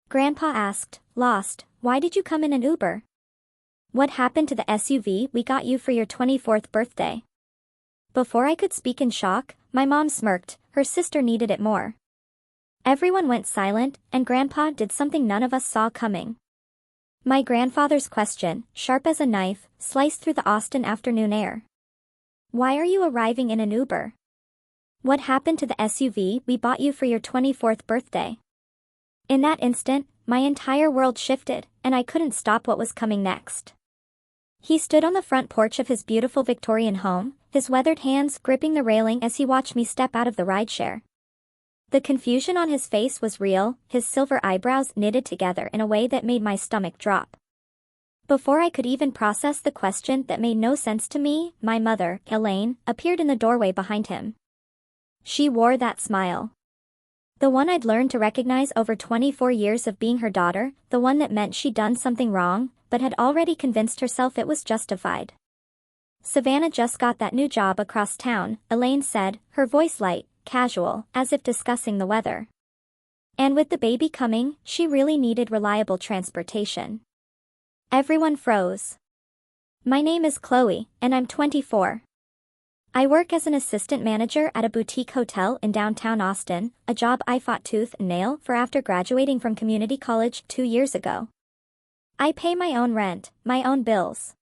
Grandpa asked, lost, why did you come in an Uber? What happened to the SUV we got you for your 24th birthday? Before I could speak in shock, my mom smirked, her sister needed it more. Everyone went silent, and Grandpa did something none of us saw coming. My grandfather's question, sharp as a knife, sliced through the Austin afternoon air. Why are you arriving in an Uber? What happened to the SUV we bought you for your 24th birthday? In that instant, my entire world shifted, and I couldn't stop what was coming next. He stood on the front porch of his beautiful Victorian home, his weathered hands gripping the railing as he watched me step out of the rideshare. The confusion on his face was real, his silver eyebrows knitted together in a way that made my stomach drop. Before I could even process the question that made no sense to me, my mother, Elaine, appeared in the doorway behind him. She wore that smile. The one I'd learned to recognize over 24 years of being her daughter, the one that meant she'd done something wrong, but had already convinced herself it was justified. Savannah just got that new job across town, Elaine said, her voice light, casual, as if discussing the weather. And with the baby coming, she really needed reliable transportation. Everyone froze. My name is Chloe, and I'm 24. I work as an assistant manager at a boutique hotel in downtown Austin, a job I fought tooth and nail for after graduating from community college 2 years ago. I pay my own rent, my own bills.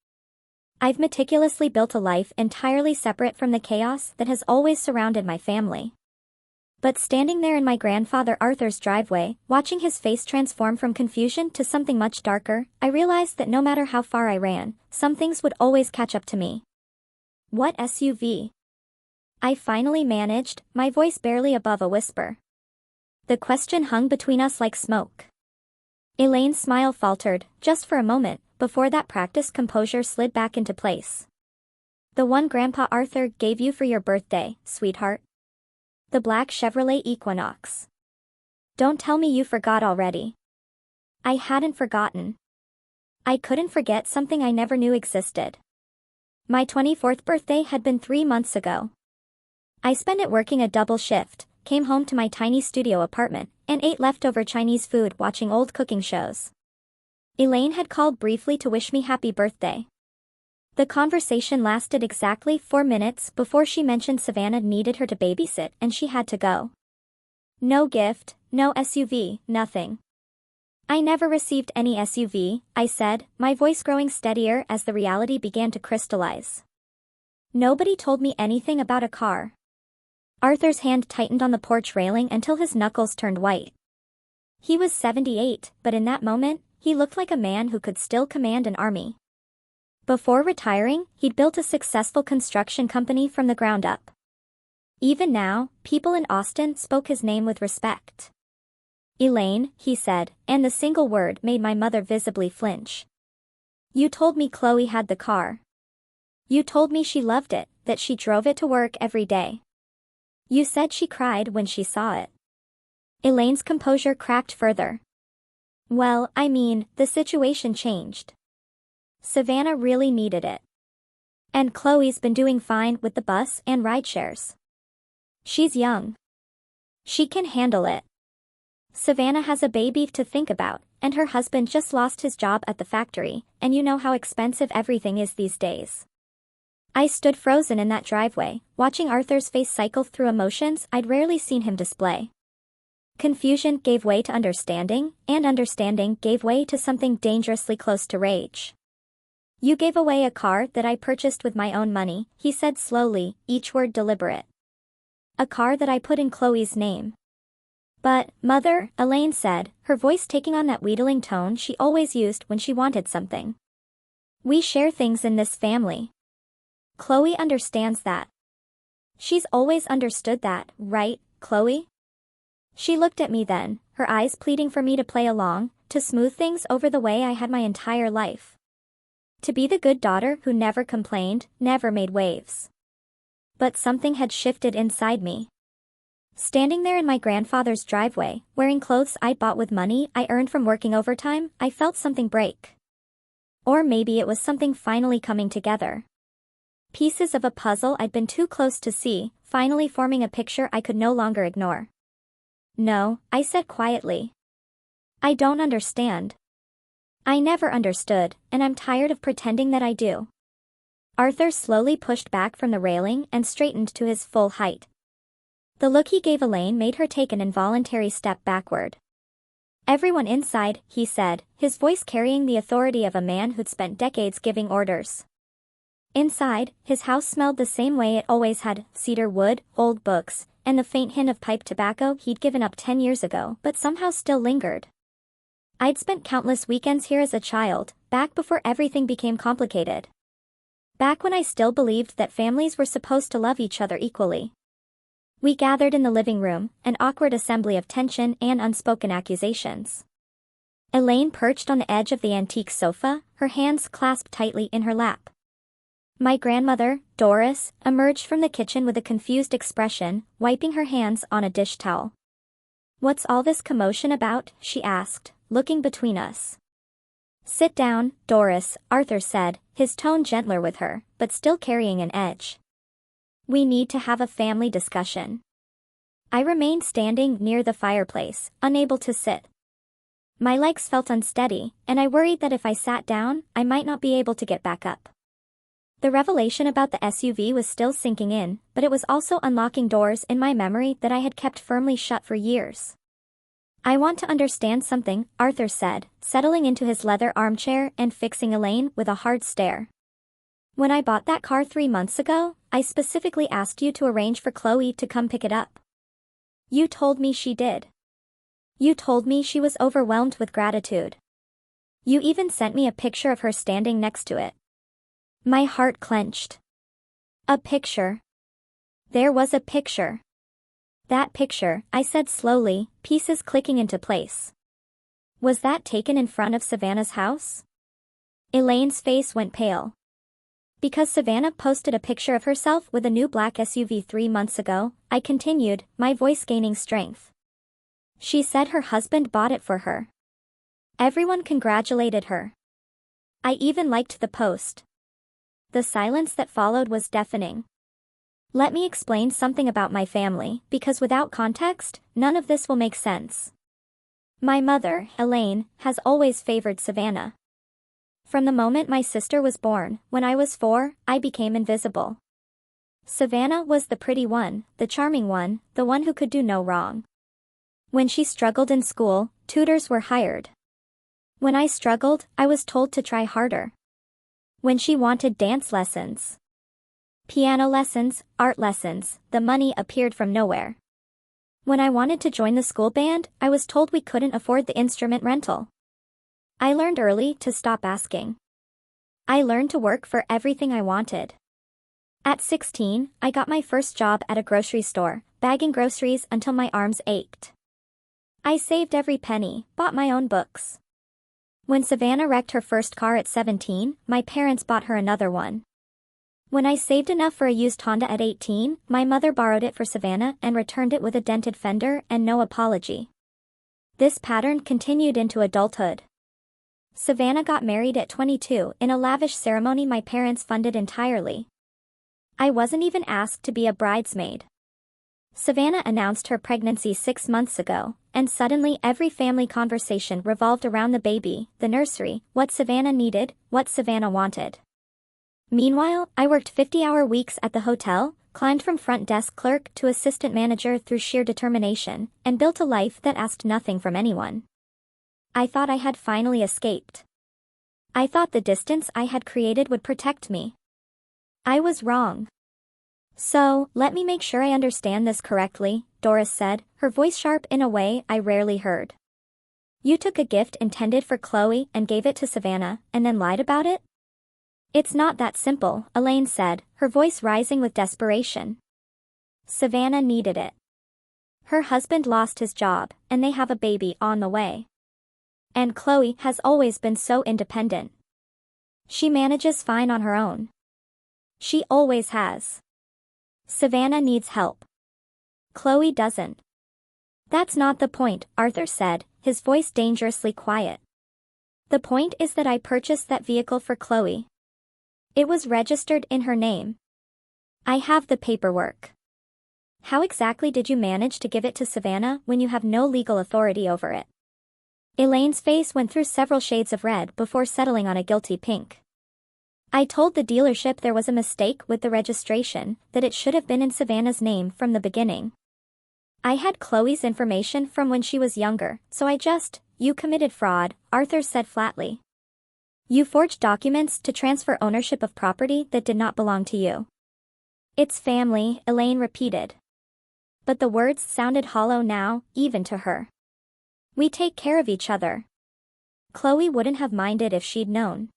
I've meticulously built a life entirely separate from the chaos that has always surrounded my family. But standing there in my grandfather Arthur's driveway, watching his face transform from confusion to something much darker, I realized that no matter how far I ran, some things would always catch up to me. What SUV? I finally managed, my voice barely above a whisper. The question hung between us like smoke. Elaine's smile faltered, just for a moment, before that practiced composure slid back into place. The one Grandpa Arthur gave you for your birthday, sweetheart. The black Chevrolet Equinox. Don't tell me you forgot already. I hadn't forgotten. I couldn't forget something I never knew existed. My 24th birthday had been 3 months ago. I spent it working a double shift, came home to my tiny studio apartment, and ate leftover Chinese food watching old cooking shows. Elaine had called briefly to wish me happy birthday. The conversation lasted exactly 4 minutes before she mentioned Savannah needed her to babysit and she had to go. No gift, no SUV, nothing. I never received any SUV, I said, my voice growing steadier as the reality began to crystallize. Nobody told me anything about a car. Arthur's hand tightened on the porch railing until his knuckles turned white. He was 78, but in that moment, he looked like a man who could still command an army. Before retiring, he'd built a successful construction company from the ground up. Even now, people in Austin spoke his name with respect. Elaine, he said, and the single word made my mother visibly flinch. You told me Chloe had the car. You told me she loved it, that she drove it to work every day. You said she cried when she saw it. Elaine's composure cracked further. Well, I mean, the situation changed. Savannah really needed it. And Chloe's been doing fine with the bus and rideshares. She's young. She can handle it. Savannah has a baby to think about, and her husband just lost his job at the factory, and you know how expensive everything is these days. I stood frozen in that driveway, watching Arthur's face cycle through emotions I'd rarely seen him display. Confusion gave way to understanding, and understanding gave way to something dangerously close to rage. You gave away a car that I purchased with my own money, he said slowly, each word deliberate. A car that I put in Chloe's name. But, Mother, Elaine said, her voice taking on that wheedling tone she always used when she wanted something. We share things in this family. Chloe understands that. She's always understood that, right, Chloe? She looked at me then, her eyes pleading for me to play along, to smooth things over the way I had my entire life. To be the good daughter who never complained, never made waves. But something had shifted inside me. Standing there in my grandfather's driveway, wearing clothes I'd bought with money I earned from working overtime, I felt something break. Or maybe it was something finally coming together. Pieces of a puzzle I'd been too close to see, finally forming a picture I could no longer ignore. No, I said quietly. I don't understand. I never understood, and I'm tired of pretending that I do. Arthur slowly pushed back from the railing and straightened to his full height. The look he gave Elaine made her take an involuntary step backward. Everyone inside, he said, his voice carrying the authority of a man who'd spent decades giving orders. Inside, his house smelled the same way it always had, cedar wood, old books, and the faint hint of pipe tobacco he'd given up 10 years ago but somehow still lingered. I'd spent countless weekends here as a child, back before everything became complicated. Back when I still believed that families were supposed to love each other equally. We gathered in the living room, an awkward assembly of tension and unspoken accusations. Elaine perched on the edge of the antique sofa, her hands clasped tightly in her lap. My grandmother, Doris, emerged from the kitchen with a confused expression, wiping her hands on a dish towel. "What's all this commotion about?" she asked, looking between us. "Sit down, Doris," Arthur said, his tone gentler with her, but still carrying an edge. "We need to have a family discussion." I remained standing near the fireplace, unable to sit. My legs felt unsteady, and I worried that if I sat down, I might not be able to get back up. The revelation about the SUV was still sinking in, but it was also unlocking doors in my memory that I had kept firmly shut for years. "I want to understand something," Arthur said, settling into his leather armchair and fixing Elaine with a hard stare. "When I bought that car 3 months ago, I specifically asked you to arrange for Chloe to come pick it up. You told me she did. You told me she was overwhelmed with gratitude. You even sent me a picture of her standing next to it." My heart clenched. A picture. There was a picture. That picture, I said slowly, pieces clicking into place. Was that taken in front of Savannah's house? Elaine's face went pale. Because Savannah posted a picture of herself with a new black SUV 3 months ago, I continued, my voice gaining strength. She said her husband bought it for her. Everyone congratulated her. I even liked the post. The silence that followed was deafening. Let me explain something about my family, because without context, none of this will make sense. My mother, Elaine, has always favored Savannah. From the moment my sister was born, when I was 4, I became invisible. Savannah was the pretty one, the charming one, the one who could do no wrong. When she struggled in school, tutors were hired. When I struggled, I was told to try harder. When she wanted dance lessons, piano lessons, art lessons, the money appeared from nowhere. When I wanted to join the school band, I was told we couldn't afford the instrument rental. I learned early to stop asking. I learned to work for everything I wanted. At 16, I got my first job at a grocery store, bagging groceries until my arms ached. I saved every penny, bought my own books. When Savannah wrecked her first car at 17, my parents bought her another one. When I saved enough for a used Honda at 18, my mother borrowed it for Savannah and returned it with a dented fender and no apology. This pattern continued into adulthood. Savannah got married at 22 in a lavish ceremony my parents funded entirely. I wasn't even asked to be a bridesmaid. Savannah announced her pregnancy 6 months ago, and suddenly every family conversation revolved around the baby, the nursery, what Savannah needed, what Savannah wanted. Meanwhile, I worked 50-hour weeks at the hotel, climbed from front desk clerk to assistant manager through sheer determination, and built a life that asked nothing from anyone. I thought I had finally escaped. I thought the distance I had created would protect me. I was wrong. So, let me make sure I understand this correctly, Doris said, her voice sharp in a way I rarely heard. You took a gift intended for Chloe and gave it to Savannah, and then lied about it? It's not that simple, Elaine said, her voice rising with desperation. Savannah needed it. Her husband lost his job, and they have a baby on the way. And Chloe has always been so independent. She manages fine on her own. She always has. Savannah needs help. Chloe doesn't. That's not the point, Arthur said, his voice dangerously quiet. The point is that I purchased that vehicle for Chloe. It was registered in her name. I have the paperwork. How exactly did you manage to give it to Savannah when you have no legal authority over it? Elaine's face went through several shades of red before settling on a guilty pink. I told the dealership there was a mistake with the registration, that it should have been in Savannah's name from the beginning. I had Chloe's information from when she was younger, so you committed fraud, Arthur said flatly. You forged documents to transfer ownership of property that did not belong to you. It's family, Elaine repeated. But the words sounded hollow now, even to her. We take care of each other. Chloe wouldn't have minded if she'd known.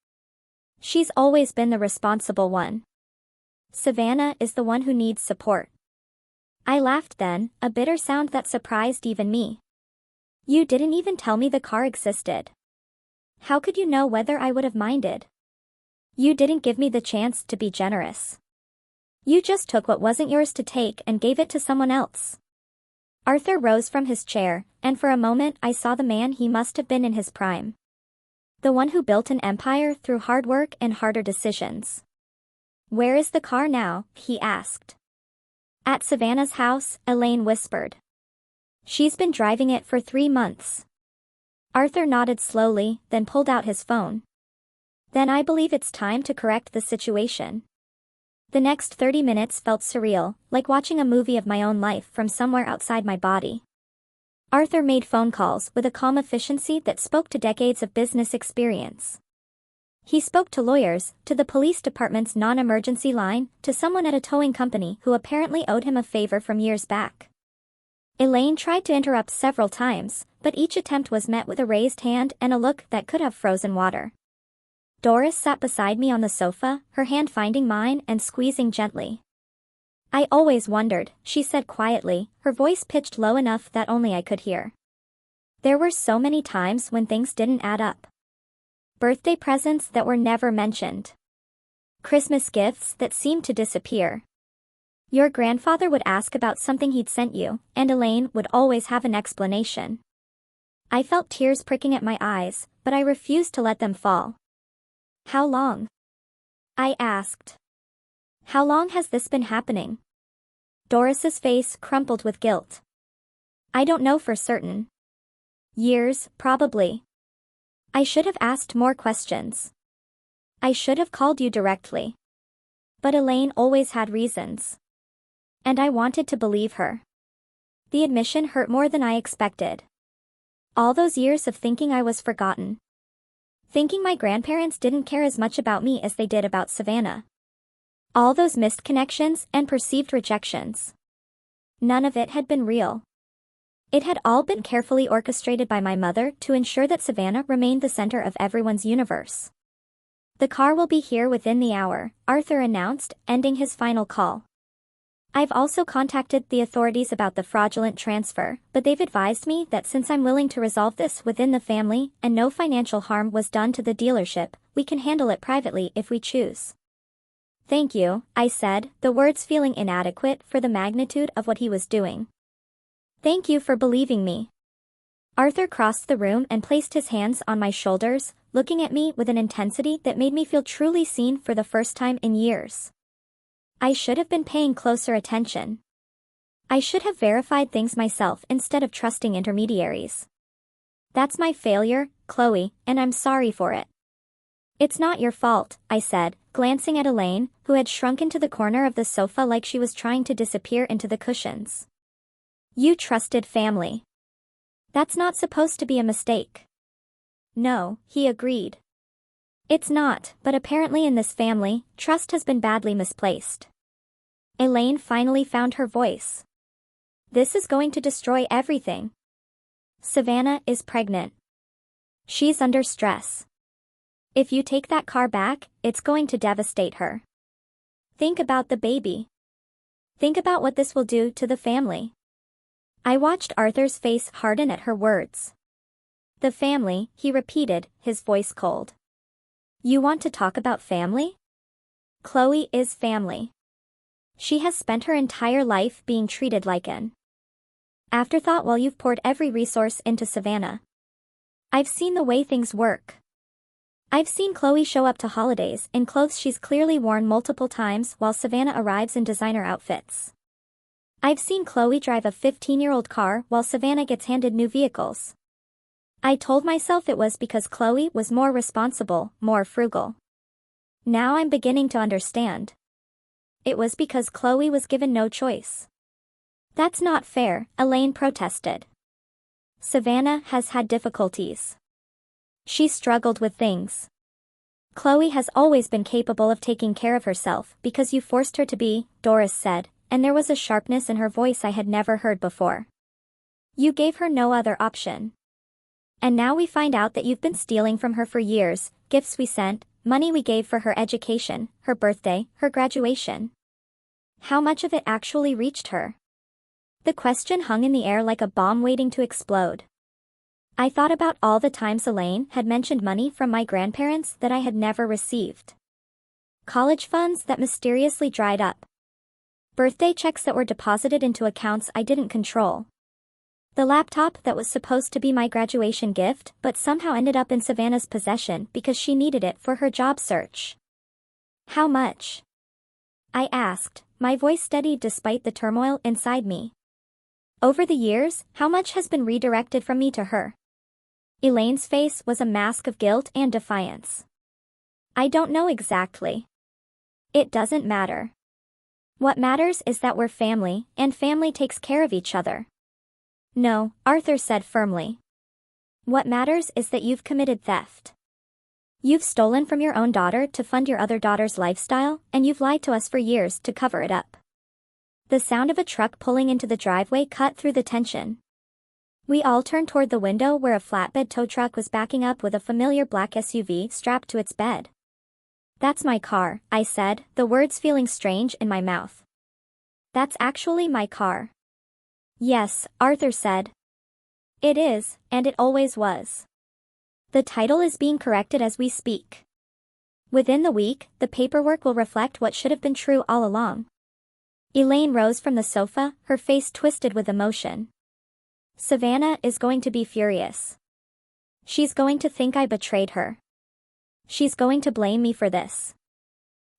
She's always been the responsible one. Savannah is the one who needs support. I laughed then, a bitter sound that surprised even me. You didn't even tell me the car existed. How could you know whether I would have minded? You didn't give me the chance to be generous. You just took what wasn't yours to take and gave it to someone else. Arthur rose from his chair, and for a moment I saw the man he must have been in his prime. The one who built an empire through hard work and harder decisions. Where is the car now? He asked. At Savannah's house, Elaine whispered. She's been driving it for 3 months. Arthur nodded slowly, then pulled out his phone. Then I believe it's time to correct the situation. The next 30 minutes felt surreal, like watching a movie of my own life from somewhere outside my body. Arthur made phone calls with a calm efficiency that spoke to decades of business experience. He spoke to lawyers, to the police department's non-emergency line, to someone at a towing company who apparently owed him a favor from years back. Elaine tried to interrupt several times, but each attempt was met with a raised hand and a look that could have frozen water. Doris sat beside me on the sofa, her hand finding mine and squeezing gently. I always wondered, she said quietly, her voice pitched low enough that only I could hear. There were so many times when things didn't add up. Birthday presents that were never mentioned. Christmas gifts that seemed to disappear. Your grandfather would ask about something he'd sent you, and Elaine would always have an explanation. I felt tears pricking at my eyes, but I refused to let them fall. How long? I asked. How long has this been happening? Doris's face crumpled with guilt. I don't know for certain. Years, probably. I should have asked more questions. I should have called you directly. But Elaine always had reasons. And I wanted to believe her. The admission hurt more than I expected. All those years of thinking I was forgotten. Thinking my grandparents didn't care as much about me as they did about Savannah. All those missed connections and perceived rejections. None of it had been real. It had all been carefully orchestrated by my mother to ensure that Savannah remained the center of everyone's universe. The car will be here within the hour, Arthur announced, ending his final call. I've also contacted the authorities about the fraudulent transfer, but they've advised me that since I'm willing to resolve this within the family and no financial harm was done to the dealership, we can handle it privately if we choose. Thank you, I said, the words feeling inadequate for the magnitude of what he was doing. Thank you for believing me. Arthur crossed the room and placed his hands on my shoulders, looking at me with an intensity that made me feel truly seen for the first time in years. I should have been paying closer attention. I should have verified things myself instead of trusting intermediaries. That's my failure, Chloe, and I'm sorry for it. It's not your fault, I said, glancing at Elaine, who had shrunk into the corner of the sofa like she was trying to disappear into the cushions. You trusted family. That's not supposed to be a mistake. No, he agreed. It's not, but apparently in this family, trust has been badly misplaced. Elaine finally found her voice. This is going to destroy everything. Savannah is pregnant. She's under stress. If you take that car back, it's going to devastate her. Think about the baby. Think about what this will do to the family. I watched Arthur's face harden at her words. The family, he repeated, his voice cold. You want to talk about family? Chloe is family. She has spent her entire life being treated like an afterthought while you've poured every resource into Savannah. I've seen the way things work. I've seen Chloe show up to holidays in clothes she's clearly worn multiple times while Savannah arrives in designer outfits. I've seen Chloe drive a 15-year-old car while Savannah gets handed new vehicles. I told myself it was because Chloe was more responsible, more frugal. Now I'm beginning to understand. It was because Chloe was given no choice. That's not fair, Elaine protested. Savannah has had difficulties. She struggled with things. Chloe has always been capable of taking care of herself because you forced her to be, Doris said, and there was a sharpness in her voice I had never heard before. You gave her no other option. And now we find out that you've been stealing from her for years, gifts we sent, money we gave for her education, her birthday, her graduation. How much of it actually reached her? The question hung in the air like a bomb waiting to explode. I thought about all the times Elaine had mentioned money from my grandparents that I had never received. College funds that mysteriously dried up. Birthday checks that were deposited into accounts I didn't control. The laptop that was supposed to be my graduation gift but somehow ended up in Savannah's possession because she needed it for her job search. How much? I asked, my voice steady despite the turmoil inside me. Over the years, how much has been redirected from me to her? Elaine's face was a mask of guilt and defiance. I don't know exactly. It doesn't matter. What matters is that we're family, and family takes care of each other. No, Arthur said firmly. What matters is that you've committed theft. You've stolen from your own daughter to fund your other daughter's lifestyle, and you've lied to us for years to cover it up. The sound of a truck pulling into the driveway cut through the tension. We all turned toward the window where a flatbed tow truck was backing up with a familiar black SUV strapped to its bed. That's my car, I said, the words feeling strange in my mouth. That's actually my car. Yes, Arthur said. It is, and it always was. The title is being corrected as we speak. Within the week, the paperwork will reflect what should have been true all along. Elaine rose from the sofa, her face twisted with emotion. Savannah is going to be furious. She's going to think I betrayed her. She's going to blame me for this.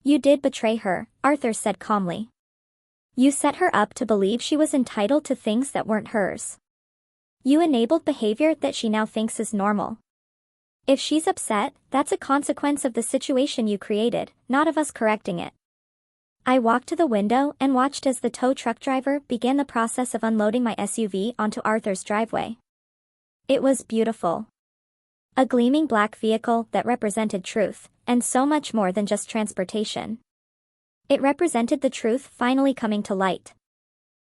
You did betray her, Arthur said calmly. You set her up to believe she was entitled to things that weren't hers. You enabled behavior that she now thinks is normal. If she's upset, that's a consequence of the situation you created, not of us correcting it. I walked to the window and watched as the tow truck driver began the process of unloading my SUV onto Arthur's driveway. It was beautiful. A gleaming black vehicle that represented truth, and so much more than just transportation. It represented the truth finally coming to light.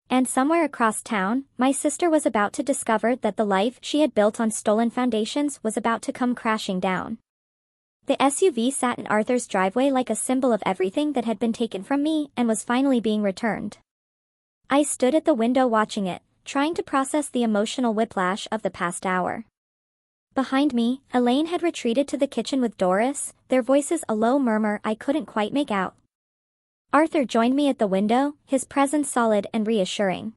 And somewhere across town, my sister was about to discover that the life she had built on stolen foundations was about to come crashing down. The SUV sat in Arthur's driveway like a symbol of everything that had been taken from me and was finally being returned. I stood at the window watching it, trying to process the emotional whiplash of the past hour. Behind me, Elaine had retreated to the kitchen with Doris, their voices a low murmur I couldn't quite make out. Arthur joined me at the window, his presence solid and reassuring.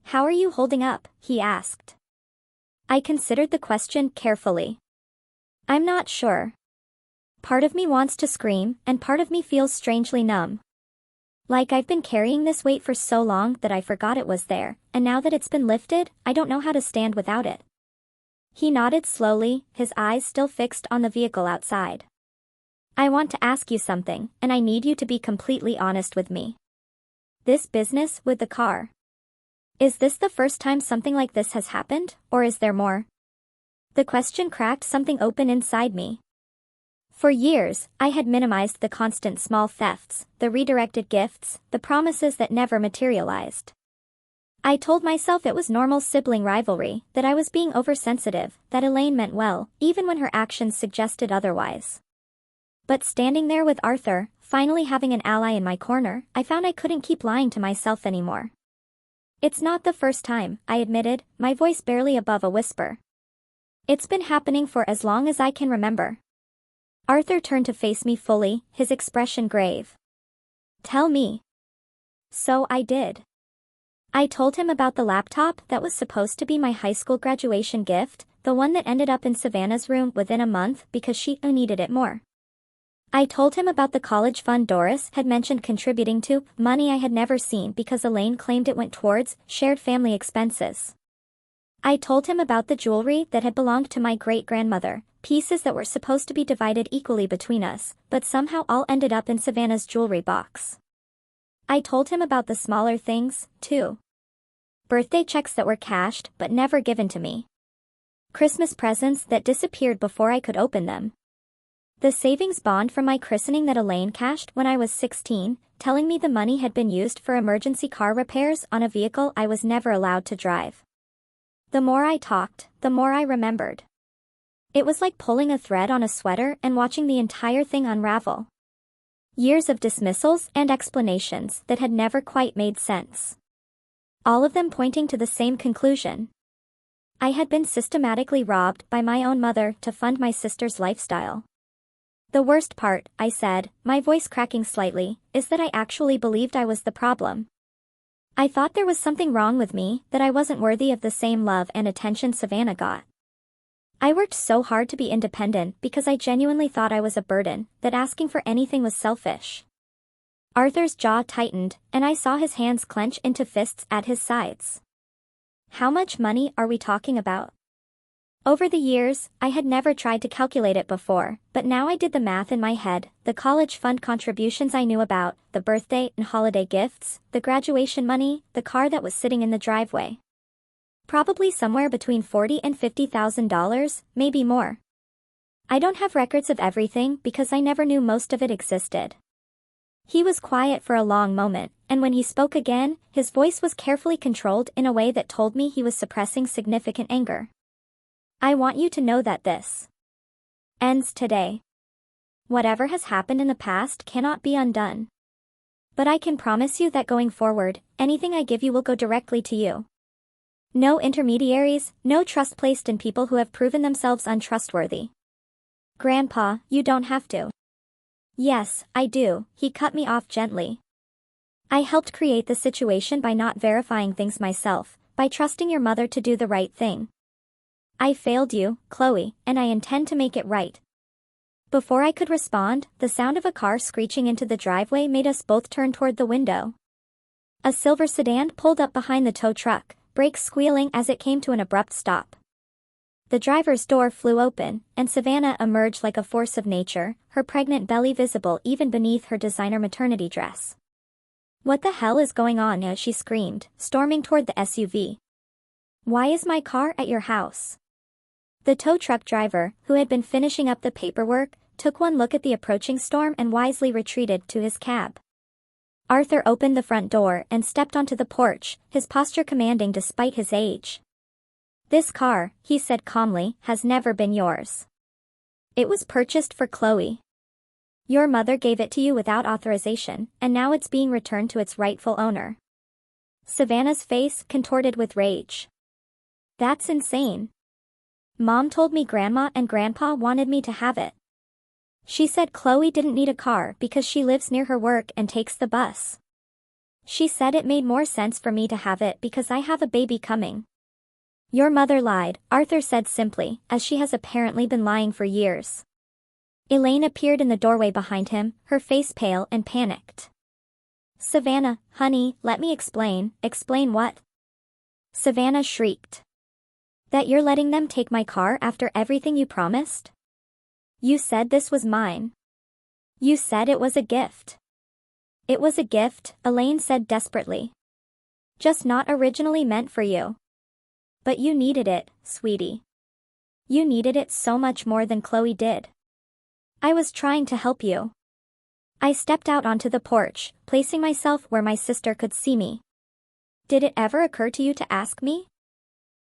How are you holding up? He asked. I considered the question carefully. I'm not sure. Part of me wants to scream, and part of me feels strangely numb. Like I've been carrying this weight for so long that I forgot it was there, and now that it's been lifted, I don't know how to stand without it. He nodded slowly, his eyes still fixed on the vehicle outside. I want to ask you something, and I need you to be completely honest with me. This business with the car. Is this the first time something like this has happened, or is there more? The question cracked something open inside me. For years, I had minimized the constant small thefts, the redirected gifts, the promises that never materialized. I told myself it was normal sibling rivalry, that I was being oversensitive, that Elaine meant well, even when her actions suggested otherwise. But standing there with Arthur, finally having an ally in my corner, I found I couldn't keep lying to myself anymore. It's not the first time, I admitted, my voice barely above a whisper. It's been happening for as long as I can remember. Arthur turned to face me fully, his expression grave. Tell me. So I did. I told him about the laptop that was supposed to be my high school graduation gift, the one that ended up in Savannah's room within a month because she needed it more. I told him about the college fund Doris had mentioned contributing to, money I had never seen because Elaine claimed it went towards shared family expenses. I told him about the jewelry that had belonged to my great-grandmother, pieces that were supposed to be divided equally between us, but somehow all ended up in Savannah's jewelry box. I told him about the smaller things, too. Birthday checks that were cashed but never given to me. Christmas presents that disappeared before I could open them. The savings bond from my christening that Elaine cashed when I was 16, telling me the money had been used for emergency car repairs on a vehicle I was never allowed to drive. The more I talked, the more I remembered. It was like pulling a thread on a sweater and watching the entire thing unravel. Years of dismissals and explanations that had never quite made sense. All of them pointing to the same conclusion. I had been systematically robbed by my own mother to fund my sister's lifestyle. The worst part, I said, my voice cracking slightly, is that I actually believed I was the problem. I thought there was something wrong with me, that I wasn't worthy of the same love and attention Savannah got. I worked so hard to be independent because I genuinely thought I was a burden, that asking for anything was selfish. Arthur's jaw tightened, and I saw his hands clench into fists at his sides. How much money are we talking about? Over the years, I had never tried to calculate it before, but now I did the math in my head, the college fund contributions I knew about, the birthday and holiday gifts, the graduation money, the car that was sitting in the driveway. Probably somewhere between $40,000 and $50,000, maybe more. I don't have records of everything because I never knew most of it existed. He was quiet for a long moment, and when he spoke again, his voice was carefully controlled in a way that told me he was suppressing significant anger. I want you to know that this ends today. Whatever has happened in the past cannot be undone. But I can promise you that going forward, anything I give you will go directly to you. No intermediaries, no trust placed in people who have proven themselves untrustworthy. Grandpa, you don't have to. Yes, I do, he cut me off gently. I helped create the situation by not verifying things myself, by trusting your mother to do the right thing. I failed you, Chloe, and I intend to make it right. Before I could respond, the sound of a car screeching into the driveway made us both turn toward the window. A silver sedan pulled up behind the tow truck, brakes squealing as it came to an abrupt stop. The driver's door flew open, and Savannah emerged like a force of nature, her pregnant belly visible even beneath her designer maternity dress. What the hell is going on? She screamed, storming toward the SUV. Why is my car at your house? The tow truck driver, who had been finishing up the paperwork, took one look at the approaching storm and wisely retreated to his cab. Arthur opened the front door and stepped onto the porch, his posture commanding despite his age. This car, he said calmly, has never been yours. It was purchased for Chloe. Your mother gave it to you without authorization, and now it's being returned to its rightful owner. Savannah's face contorted with rage. That's insane. Mom told me Grandma and Grandpa wanted me to have it. She said Chloe didn't need a car because she lives near her work and takes the bus. She said it made more sense for me to have it because I have a baby coming. Your mother lied, Arthur said simply, as she has apparently been lying for years. Elaine appeared in the doorway behind him, her face pale and panicked. Savannah, honey, let me explain. Explain what? Savannah shrieked. That you're letting them take my car after everything you promised? You said this was mine. You said it was a gift. It was a gift, Elaine said desperately. Just not originally meant for you. But you needed it, sweetie. You needed it so much more than Chloe did. I was trying to help you. I stepped out onto the porch, placing myself where my sister could see me. Did it ever occur to you to ask me?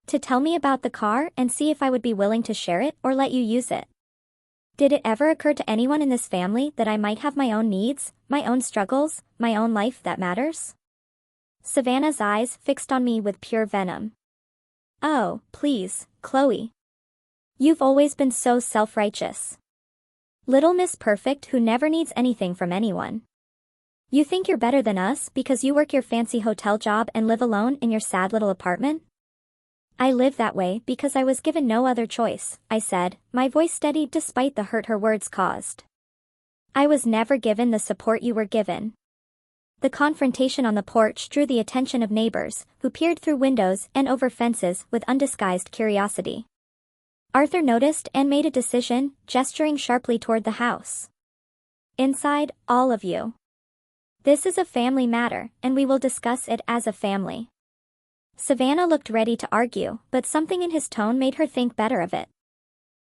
To tell me about the car and see if I would be willing to share it or let you use it? Did it ever occur to anyone in this family that I might have my own needs, my own struggles, my own life that matters? Savannah's eyes fixed on me with pure venom. Oh, please, Chloe. You've always been so self-righteous. Little Miss Perfect who never needs anything from anyone. You think you're better than us because you work your fancy hotel job and live alone in your sad little apartment? I live that way because I was given no other choice, I said, my voice steady despite the hurt her words caused. I was never given the support you were given. The confrontation on the porch drew the attention of neighbors, who peered through windows and over fences with undisguised curiosity. Arthur noticed and made a decision, gesturing sharply toward the house. Inside, all of you. This is a family matter, and we will discuss it as a family. Savannah looked ready to argue, but something in his tone made her think better of it.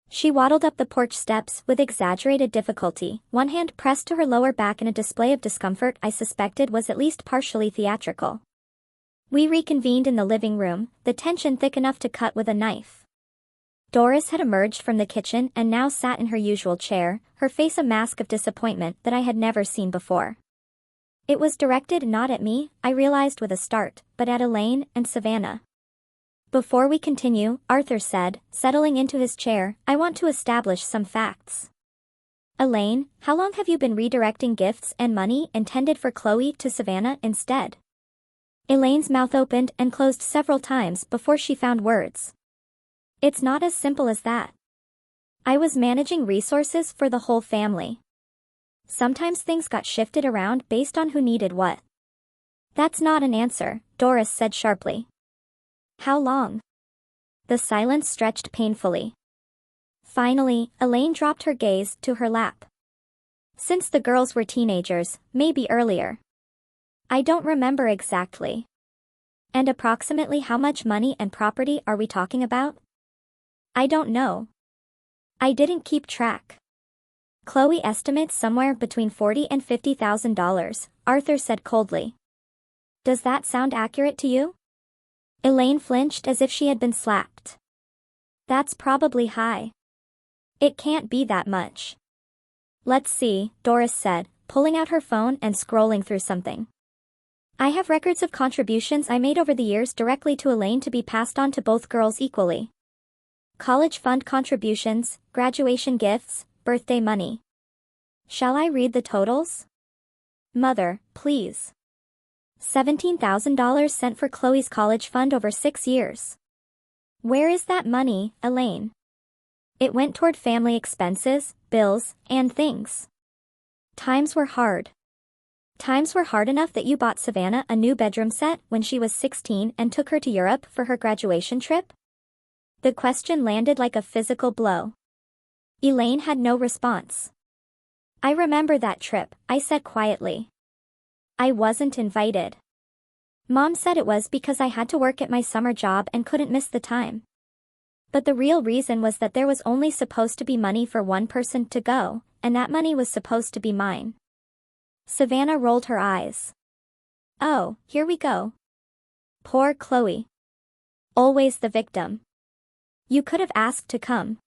She waddled up the porch steps with exaggerated difficulty, one hand pressed to her lower back in a display of discomfort I suspected was at least partially theatrical. We reconvened in the living room, the tension thick enough to cut with a knife. Doris had emerged from the kitchen and now sat in her usual chair, her face a mask of disappointment that I had never seen before. It was directed not at me, I realized with a start, but at Elaine and Savannah. Before we continue, Arthur said, settling into his chair, I want to establish some facts. Elaine, how long have you been redirecting gifts and money intended for Chloe to Savannah instead? Elaine's mouth opened and closed several times before she found words. It's not as simple as that. I was managing resources for the whole family. Sometimes things got shifted around based on who needed what. That's not an answer, Doris said sharply. How long? The silence stretched painfully. Finally, Elaine dropped her gaze to her lap. Since the girls were teenagers, maybe earlier. I don't remember exactly. And approximately how much money and property are we talking about? I don't know. I didn't keep track. Chloe estimates somewhere between $40,000 and $50,000, Arthur said coldly. Does that sound accurate to you? Elaine flinched as if she had been slapped. That's probably high. It can't be that much. Let's see, Doris said, pulling out her phone and scrolling through something. I have records of contributions I made over the years directly to Elaine to be passed on to both girls equally. College fund contributions, graduation gifts, birthday money. Shall I read the totals? Mother, please. $17,000 sent for Chloe's college fund over 6 years. Where is that money, Elaine? It went toward family expenses, bills, and things. Times were hard. Times were hard enough that you bought Savannah a new bedroom set when she was 16 and took her to Europe for her graduation trip? The question landed like a physical blow. Elaine had no response. I remember that trip, I said quietly. I wasn't invited. Mom said it was because I had to work at my summer job and couldn't miss the time. But the real reason was that there was only supposed to be money for one person to go, and that money was supposed to be mine. Savannah rolled her eyes. Oh, here we go. Poor Chloe. Always the victim. You could have asked to come.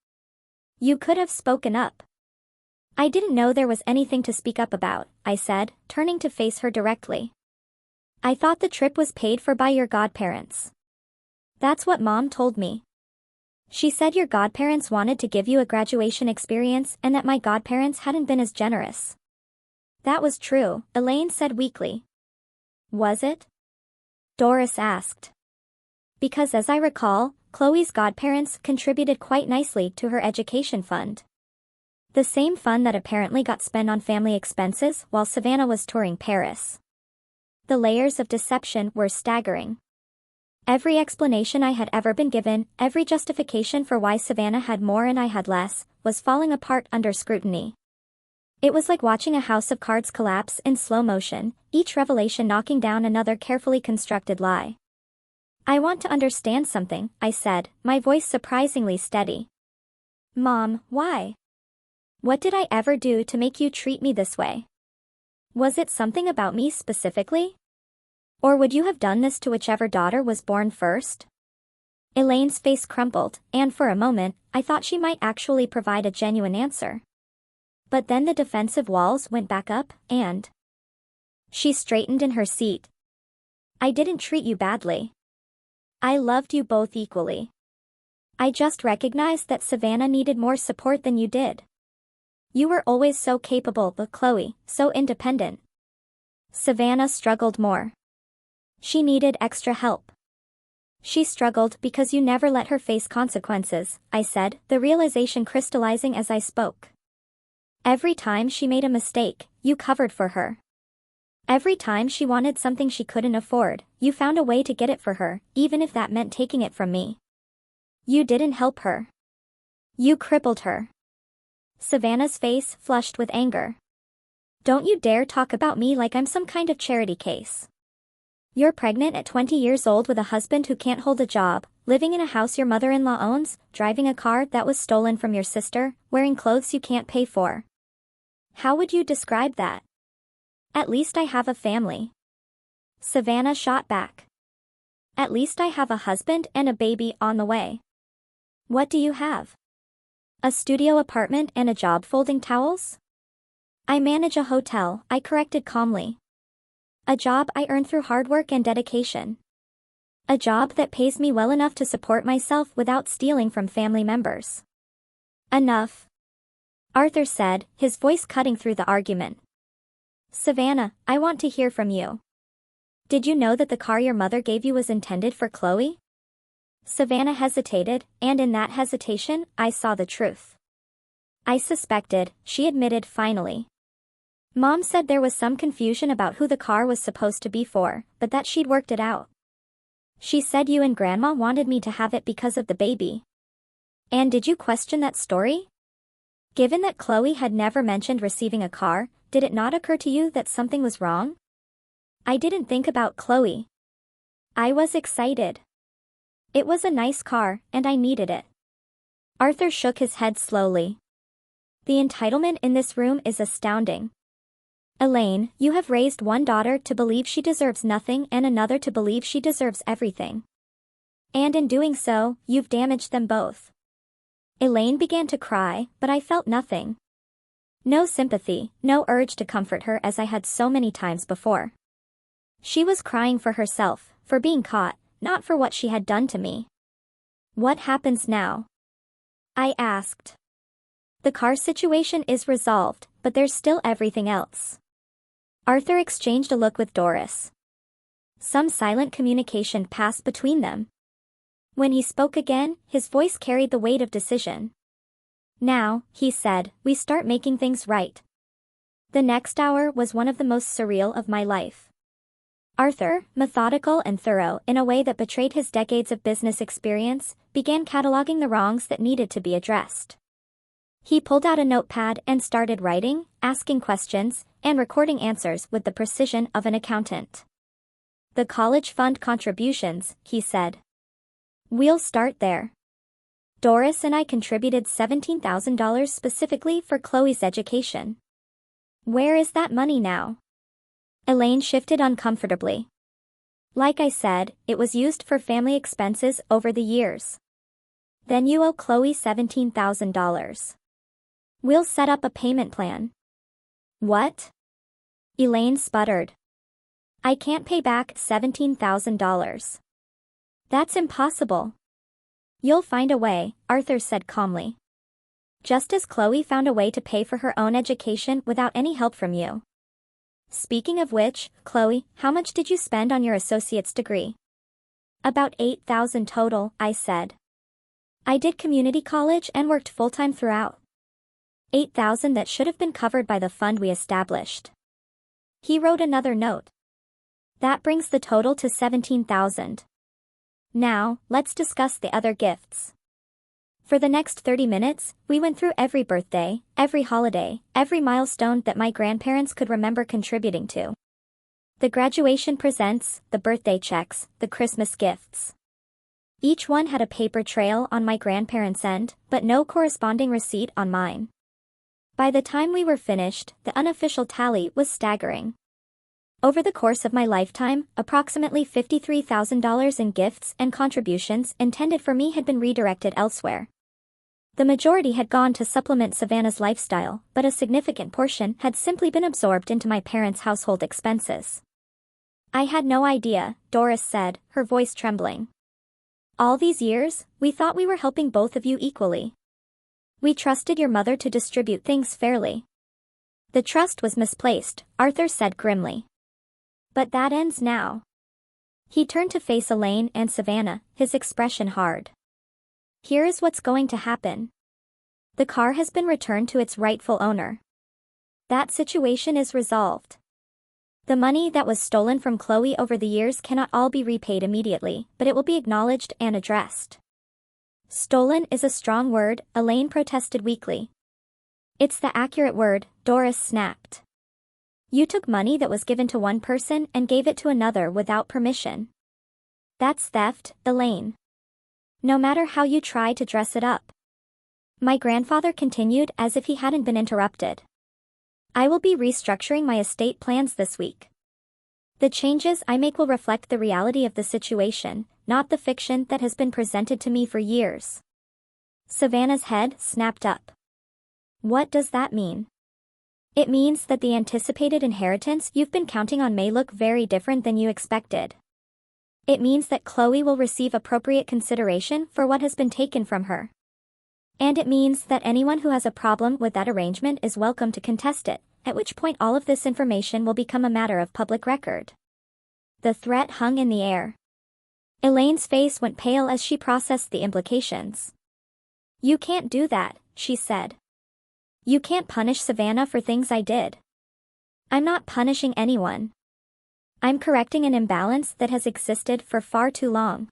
You could have spoken up. I didn't know there was anything to speak up about, I said, turning to face her directly. I thought the trip was paid for by your godparents. That's what Mom told me. She said your godparents wanted to give you a graduation experience and that my godparents hadn't been as generous. That was true, Elaine said weakly. Was it? Doris asked. Because as I recall, Chloe's godparents contributed quite nicely to her education fund. The same fund that apparently got spent on family expenses while Savannah was touring Paris. The layers of deception were staggering. Every explanation I had ever been given, every justification for why Savannah had more and I had less, was falling apart under scrutiny. It was like watching a house of cards collapse in slow motion, each revelation knocking down another carefully constructed lie. I want to understand something, I said, my voice surprisingly steady. Mom, why? What did I ever do to make you treat me this way? Was it something about me specifically? Or would you have done this to whichever daughter was born first? Elaine's face crumpled, and for a moment, I thought she might actually provide a genuine answer. But then the defensive walls went back up, and she straightened in her seat. I didn't treat you badly. I loved you both equally. I just recognized that Savannah needed more support than you did. You were always so capable, but Chloe, so independent. Savannah struggled more. She needed extra help. She struggled because you never let her face consequences, I said, the realization crystallizing as I spoke. Every time she made a mistake, you covered for her. Every time she wanted something she couldn't afford, you found a way to get it for her, even if that meant taking it from me. You didn't help her. You crippled her. Savannah's face flushed with anger. Don't you dare talk about me like I'm some kind of charity case. You're pregnant at 20 years old with a husband who can't hold a job, living in a house your mother-in-law owns, driving a car that was stolen from your sister, wearing clothes you can't pay for. How would you describe that? At least I have a family. Savannah shot back. At least I have a husband and a baby on the way. What do you have? A studio apartment and a job folding towels? I manage a hotel, I corrected calmly. A job I earn through hard work and dedication. A job that pays me well enough to support myself without stealing from family members. Enough. Arthur said, his voice cutting through the argument. Savannah, I want to hear from you. Did you know that the car your mother gave you was intended for Chloe? Savannah hesitated, and in that hesitation, I saw the truth. I suspected, she admitted finally. Mom said there was some confusion about who the car was supposed to be for, but that she'd worked it out. She said you and Grandma wanted me to have it because of the baby. And did you question that story? Given that Chloe had never mentioned receiving a car, did it not occur to you that something was wrong? I didn't think about Chloe. I was excited. It was a nice car, and I needed it. Arthur shook his head slowly. The entitlement in this room is astounding. Elaine, you have raised one daughter to believe she deserves nothing and another to believe she deserves everything. And in doing so, you've damaged them both. Elaine began to cry, but I felt nothing. No sympathy, no urge to comfort her as I had so many times before. She was crying for herself, for being caught, not for what she had done to me. What happens now? I asked. The car situation is resolved, but there's still everything else. Arthur exchanged a look with Doris. Some silent communication passed between them. When he spoke again, his voice carried the weight of decision. Now, he said, we start making things right. The next hour was one of the most surreal of my life. Arthur, methodical and thorough in a way that betrayed his decades of business experience, began cataloging the wrongs that needed to be addressed. He pulled out a notepad and started writing, asking questions, and recording answers with the precision of an accountant. The college fund contributions, he said. We'll start there. Doris and I contributed $17,000 specifically for Chloe's education. Where is that money now? Elaine shifted uncomfortably. Like I said, it was used for family expenses over the years. Then you owe Chloe $17,000. We'll set up a payment plan. What? Elaine sputtered. I can't pay back $17,000. That's impossible. You'll find a way, Arthur said calmly. Just as Chloe found a way to pay for her own education without any help from you. Speaking of which, Chloe, how much did you spend on your associate's degree? About $8,000 total, I said. I did community college and worked full-time throughout. $8,000 that should have been covered by the fund we established. He wrote another note. That brings the total to $17,000. Now, let's discuss the other gifts. For the next 30 minutes, we went through every birthday, every holiday, every milestone that my grandparents could remember contributing to. The graduation presents, the birthday checks, the Christmas gifts. Each one had a paper trail on my grandparents' end, but no corresponding receipt on mine. By the time we were finished, the unofficial tally was staggering. Over the course of my lifetime, approximately $53,000 in gifts and contributions intended for me had been redirected elsewhere. The majority had gone to supplement Savannah's lifestyle, but a significant portion had simply been absorbed into my parents' household expenses. I had no idea, Doris said, her voice trembling. All these years, we thought we were helping both of you equally. We trusted your mother to distribute things fairly. The trust was misplaced, Arthur said grimly. But that ends now. He turned to face Elaine and Savannah, his expression hard. Here is what's going to happen. The car has been returned to its rightful owner. That situation is resolved. The money that was stolen from Chloe over the years cannot all be repaid immediately, but it will be acknowledged and addressed. Stolen is a strong word, Elaine protested weakly. It's the accurate word, Doris snapped. You took money that was given to one person and gave it to another without permission. That's theft, Elaine. No matter how you try to dress it up. My grandfather continued as if he hadn't been interrupted. I will be restructuring my estate plans this week. The changes I make will reflect the reality of the situation, not the fiction that has been presented to me for years. Savannah's head snapped up. What does that mean? It means that the anticipated inheritance you've been counting on may look very different than you expected. It means that Chloe will receive appropriate consideration for what has been taken from her. And it means that anyone who has a problem with that arrangement is welcome to contest it, at which point all of this information will become a matter of public record. The threat hung in the air. Elaine's face went pale as she processed the implications. You can't do that, she said. You can't punish Savannah for things I did. I'm not punishing anyone. I'm correcting an imbalance that has existed for far too long.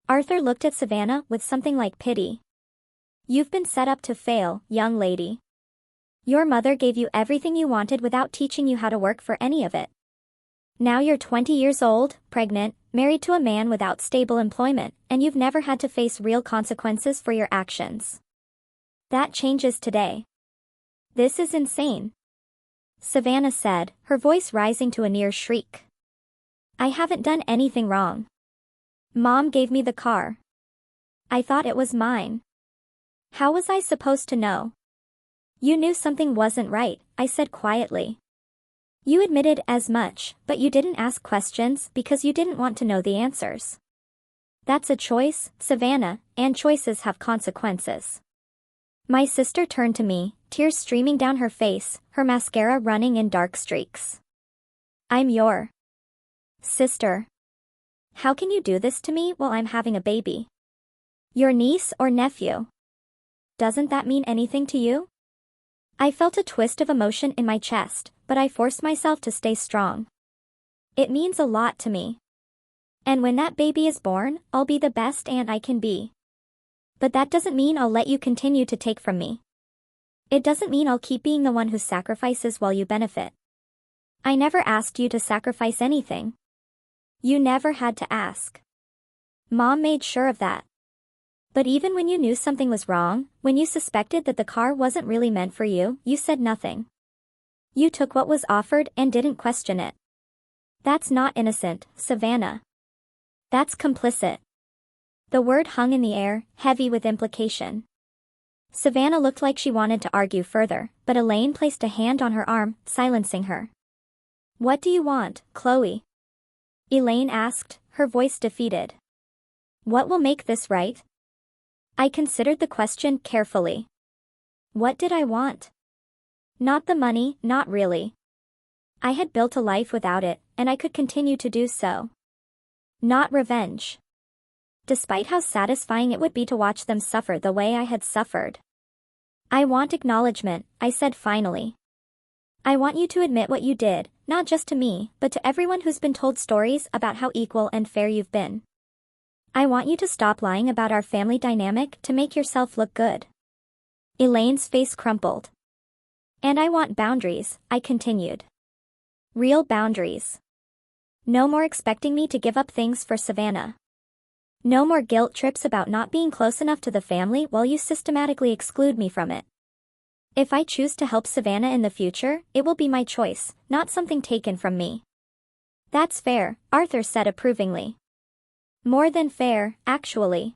Arthur looked at Savannah with something like pity. You've been set up to fail, young lady. Your mother gave you everything you wanted without teaching you how to work for any of it. Now you're 20 years old, pregnant, married to a man without stable employment, and you've never had to face real consequences for your actions. That changes today. This is insane. Savannah said, her voice rising to a near shriek. I haven't done anything wrong. Mom gave me the car. I thought it was mine. How was I supposed to know? You knew something wasn't right, I said quietly. You admitted as much, but you didn't ask questions because you didn't want to know the answers. That's a choice, Savannah, and choices have consequences. My sister turned to me, tears streaming down her face, her mascara running in dark streaks. I'm your sister. How can you do this to me while I'm having a baby? Your niece or nephew? Doesn't that mean anything to you? I felt a twist of emotion in my chest, but I forced myself to stay strong. It means a lot to me. And when that baby is born, I'll be the best aunt I can be. But that doesn't mean I'll let you continue to take from me. It doesn't mean I'll keep being the one who sacrifices while you benefit. I never asked you to sacrifice anything. You never had to ask. Mom made sure of that. But even when you knew something was wrong, when you suspected that the car wasn't really meant for you, you said nothing. You took what was offered and didn't question it. That's not innocent, Savannah. That's complicit. The word hung in the air, heavy with implication. Savannah looked like she wanted to argue further, but Elaine placed a hand on her arm, silencing her. What do you want, Chloe? Elaine asked, her voice defeated. What will make this right? I considered the question carefully. What did I want? Not the money, not really. I had built a life without it, and I could continue to do so. Not revenge. Despite how satisfying it would be to watch them suffer the way I had suffered. I want acknowledgement, I said finally. I want you to admit what you did, not just to me, but to everyone who's been told stories about how equal and fair you've been. I want you to stop lying about our family dynamic to make yourself look good. Elaine's face crumpled. And I want boundaries, I continued. Real boundaries. No more expecting me to give up things for Savannah. No more guilt trips about not being close enough to the family while you systematically exclude me from it. If I choose to help Savannah in the future, it will be my choice, not something taken from me. That's fair, Arthur said approvingly. More than fair, actually.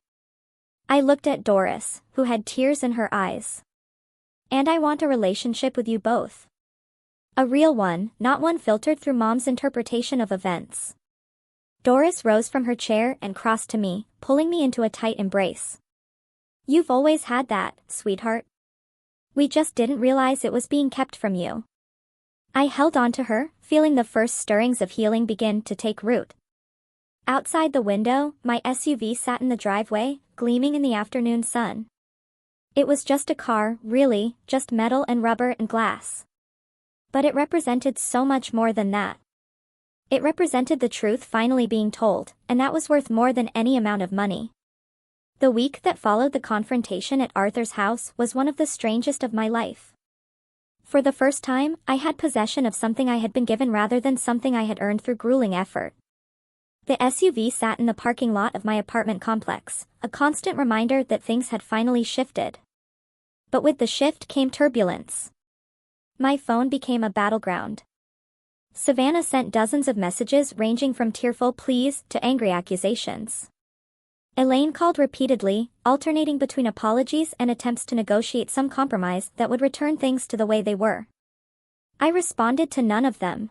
I looked at Doris, who had tears in her eyes. And I want a relationship with you both. A real one, not one filtered through Mom's interpretation of events. Doris rose from her chair and crossed to me, pulling me into a tight embrace. You've always had that, sweetheart. We just didn't realize it was being kept from you. I held on to her, feeling the first stirrings of healing begin to take root. Outside the window, my SUV sat in the driveway, gleaming in the afternoon sun. It was just a car, really, just metal and rubber and glass. But it represented so much more than that. It represented the truth finally being told, and that was worth more than any amount of money. The week that followed the confrontation at Arthur's house was one of the strangest of my life. For the first time, I had possession of something I had been given rather than something I had earned through grueling effort. The SUV sat in the parking lot of my apartment complex, a constant reminder that things had finally shifted. But with the shift came turbulence. My phone became a battleground. Savannah sent dozens of messages ranging from tearful pleas to angry accusations. Elaine called repeatedly, alternating between apologies and attempts to negotiate some compromise that would return things to the way they were. I responded to none of them.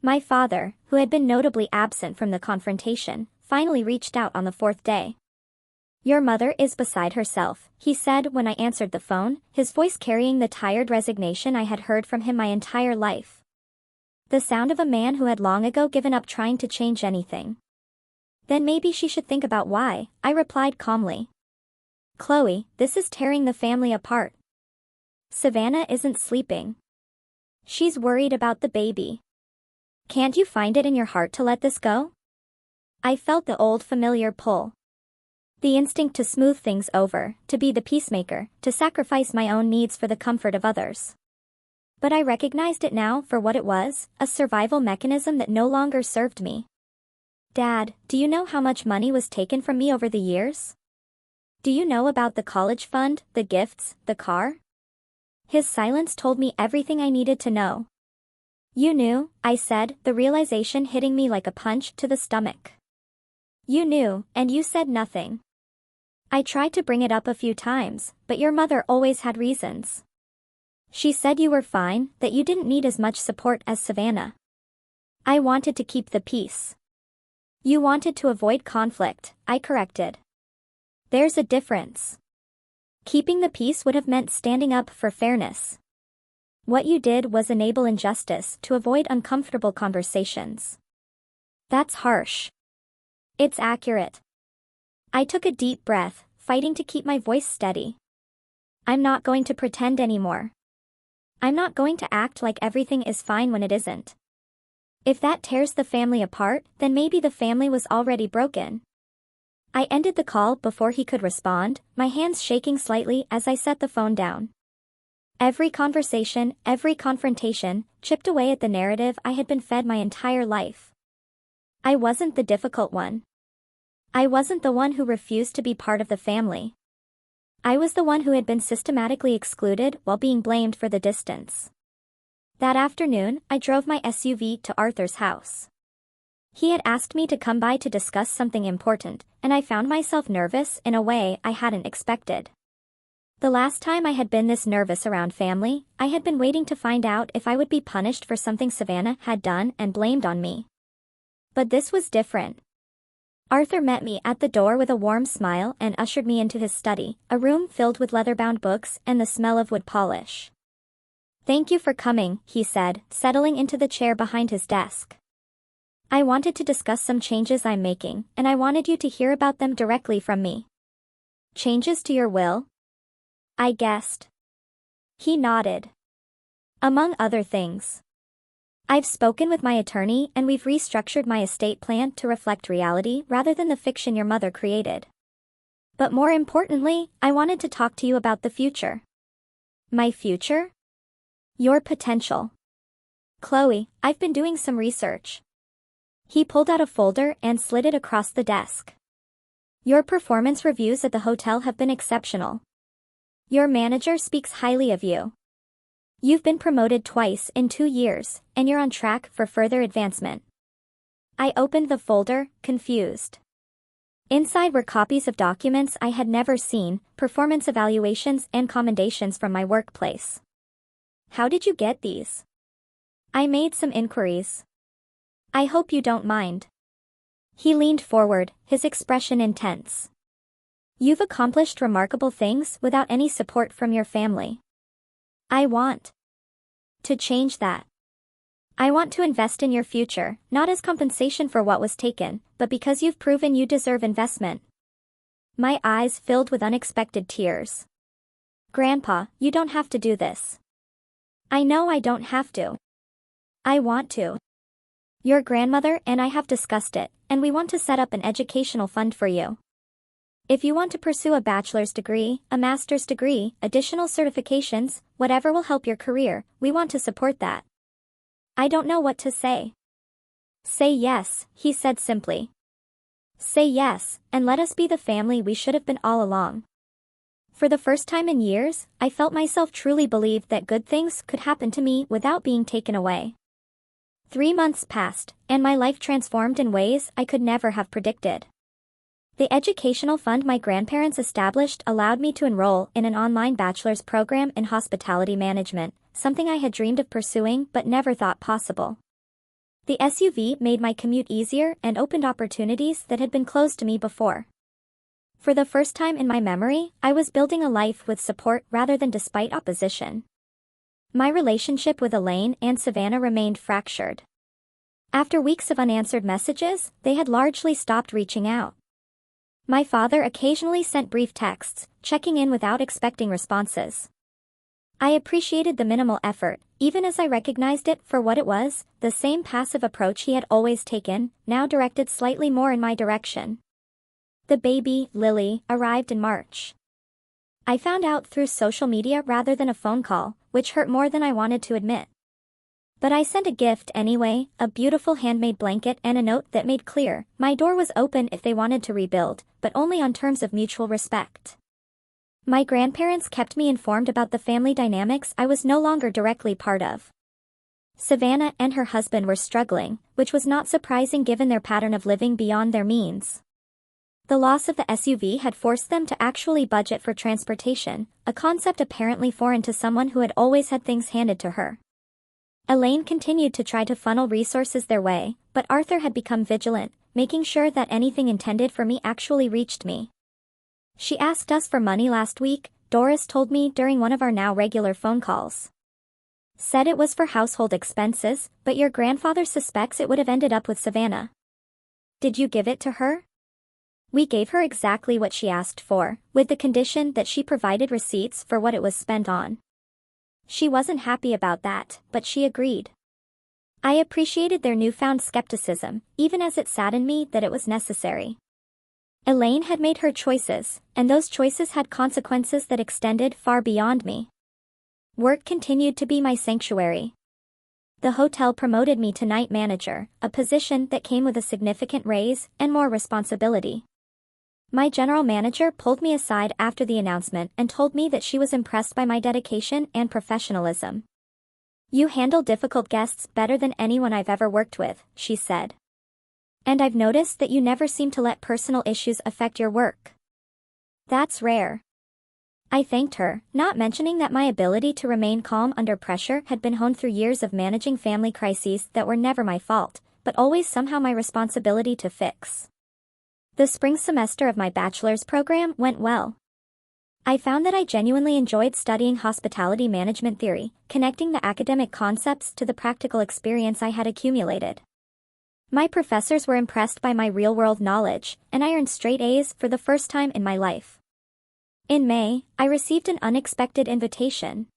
My father, who had been notably absent from the confrontation, finally reached out on the fourth day. "Your mother is beside herself," he said when I answered the phone, his voice carrying the tired resignation I had heard from him my entire life. The sound of a man who had long ago given up trying to change anything. "Then maybe she should think about why," I replied calmly. "Chloe, this is tearing the family apart. Savannah isn't sleeping. She's worried about the baby. Can't you find it in your heart to let this go?" I felt the old familiar pull. The instinct to smooth things over, to be the peacemaker, to sacrifice my own needs for the comfort of others. But I recognized it now for what it was, a survival mechanism that no longer served me. "Dad, do you know how much money was taken from me over the years? Do you know about the college fund, the gifts, the car?" His silence told me everything I needed to know. "You knew," I said, the realization hitting me like a punch to the stomach. "You knew, and you said nothing. I tried to bring it up a few times, but your mother always had reasons. She said you were fine, that you didn't need as much support as Savannah. I wanted to keep the peace. You wanted to avoid conflict," I corrected. "There's a difference. Keeping the peace would have meant standing up for fairness. What you did was enable injustice to avoid uncomfortable conversations. That's harsh." "It's accurate." I took a deep breath, fighting to keep my voice steady. "I'm not going to pretend anymore. I'm not going to act like everything is fine when it isn't. If that tears the family apart, then maybe the family was already broken." I ended the call before he could respond, my hands shaking slightly as I set the phone down. Every conversation, every confrontation, chipped away at the narrative I had been fed my entire life. I wasn't the difficult one. I wasn't the one who refused to be part of the family. I was the one who had been systematically excluded while being blamed for the distance. That afternoon, I drove my SUV to Arthur's house. He had asked me to come by to discuss something important, and I found myself nervous in a way I hadn't expected. The last time I had been this nervous around family, I had been waiting to find out if I would be punished for something Savannah had done and blamed on me. But this was different. Arthur met me at the door with a warm smile and ushered me into his study, a room filled with leather-bound books and the smell of wood polish. "Thank you for coming," he said, settling into the chair behind his desk. "I wanted to discuss some changes I'm making, and I wanted you to hear about them directly from me." "Changes to your will?" I guessed. He nodded. "Among other things. I've spoken with my attorney and we've restructured my estate plan to reflect reality rather than the fiction your mother created. But more importantly, I wanted to talk to you about the future." "My future?" "Your potential." "Chloe, I've been doing some research." He pulled out a folder and slid it across the desk. "Your performance reviews at the hotel have been exceptional. Your manager speaks highly of you. You've been promoted twice in 2 years, and you're on track for further advancement." I opened the folder, confused. Inside were copies of documents I had never seen, performance evaluations and commendations from my workplace. "How did you get these?" I made some inquiries. "I hope you don't mind." He leaned forward, his expression intense. "You've accomplished remarkable things without any support from your family. I want to change that. I want to invest in your future, not as compensation for what was taken, but because you've proven you deserve investment." My eyes filled with unexpected tears. "Grandpa, you don't have to do this." "I know I don't have to. I want to. Your grandmother and I have discussed it, and we want to set up an educational fund for you. If you want to pursue a bachelor's degree, a master's degree, additional certifications, whatever will help your career, we want to support that. I don't know what to say. Say yes, he said simply. Say yes, and let us be the family we should have been all along. For the first time in years, I felt myself truly believe that good things could happen to me without being taken away. 3 months passed, and my life transformed in ways I could never have predicted. The educational fund my grandparents established allowed me to enroll in an online bachelor's program in hospitality management, something I had dreamed of pursuing but never thought possible. The SUV made my commute easier and opened opportunities that had been closed to me before. For the first time in my memory, I was building a life with support rather than despite opposition. My relationship with Elaine and Savannah remained fractured. After weeks of unanswered messages, they had largely stopped reaching out. My father occasionally sent brief texts, checking in without expecting responses. I appreciated the minimal effort, even as I recognized it for what it was, the same passive approach he had always taken, now directed slightly more in my direction. The baby, Lily, arrived in March. I found out through social media rather than a phone call, which hurt more than I wanted to admit. But I sent a gift anyway, a beautiful handmade blanket and a note that made clear, my door was open if they wanted to rebuild, but only on terms of mutual respect. My grandparents kept me informed about the family dynamics I was no longer directly part of. Savannah and her husband were struggling, which was not surprising given their pattern of living beyond their means. The loss of the SUV had forced them to actually budget for transportation, a concept apparently foreign to someone who had always had things handed to her. Elaine continued to try to funnel resources their way, but Arthur had become vigilant, making sure that anything intended for me actually reached me. She asked us for money last week, Doris told me during one of our now regular phone calls. Said it was for household expenses, but your grandfather suspects it would have ended up with Savannah. Did you give it to her? We gave her exactly what she asked for, with the condition that she provided receipts for what it was spent on. She wasn't happy about that, but she agreed. I appreciated their newfound skepticism, even as it saddened me that it was necessary. Elaine had made her choices, and those choices had consequences that extended far beyond me. Work continued to be my sanctuary. The hotel promoted me to night manager, a position that came with a significant raise and more responsibility. My general manager pulled me aside after the announcement and told me that she was impressed by my dedication and professionalism. You handle difficult guests better than anyone I've ever worked with, she said. And I've noticed that you never seem to let personal issues affect your work. That's rare. I thanked her, not mentioning that my ability to remain calm under pressure had been honed through years of managing family crises that were never my fault, but always somehow my responsibility to fix. The spring semester of my bachelor's program went well. I found that I genuinely enjoyed studying hospitality management theory, connecting the academic concepts to the practical experience I had accumulated. My professors were impressed by my real-world knowledge, and I earned straight A's for the first time in my life. In May, I received an unexpected invitation.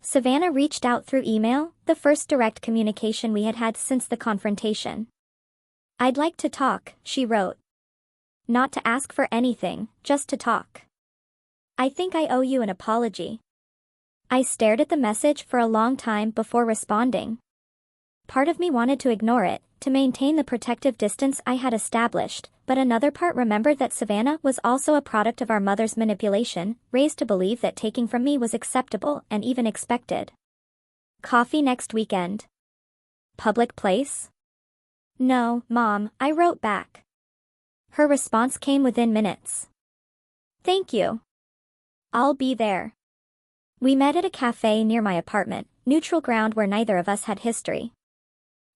Savannah reached out through email, the first direct communication we had had since the confrontation. I'd like to talk, she wrote. Not to ask for anything, just to talk. I think I owe you an apology. I stared at the message for a long time before responding. Part of me wanted to ignore it, to maintain the protective distance I had established, but another part remembered that Savannah was also a product of our mother's manipulation, raised to believe that taking from me was acceptable and even expected. Coffee next weekend. Public place? No, Mom, I wrote back. Her response came within minutes. Thank you. I'll be there. We met at a cafe near my apartment, neutral ground where neither of us had history.